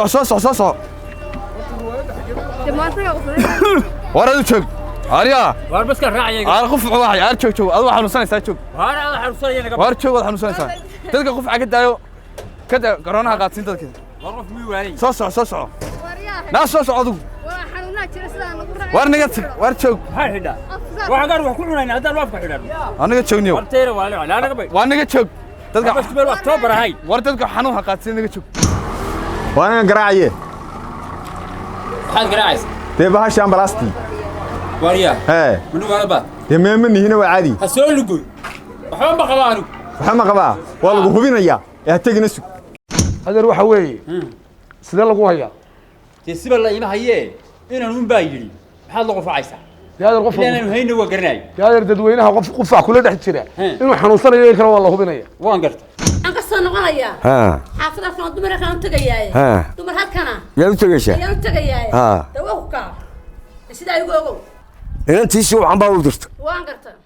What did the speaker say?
صح ورا شوك أريا war bas ka raacay أنا قف واحد أرجع شوك أروح حنوسان سايشوك war ala xarusayna gabadh وأرجع شوك حنوسان ساي تلقى قف عقد دايو كده قرونها قاعدين تلقى war qof mi waanay صح ناس عضو وارجع ha xidha waxa gaar wax ku cunayna hadda waafka xidhan أنا قد شوكنيو warteera waa la naga bay وأنا قد شوك تلقى bas meel wax too barahay وارتلقى حنوها قاعدين قد شوك وانا قراعيه xad garaacay دي بهاش امبلاستي wariya ها minu wala ba يا ميمني هنا وعادي ha soo lugoy waxba ma qabaanu waxama qabaa waa lagu hubinaya ee tagina sug هذا روح وين سيدا لغو هيا siba la ima hayee inaan un baa yiri maxaad lagu facaysaa يا هذا القف inaan hayna waa garanay يا هذا dadweynaha qofaa kula dhex jira inuu xanuunsanayo kale waa la hubinaya waan gartay aan ka soo noqonaya ها xaafadaasna dumar aan tagayay ها dumar halkana yaa u tagaysha ayaan tagayay ها dawowka sida ay ugu ogow inantiisi waxan baa u dirta waan gartaa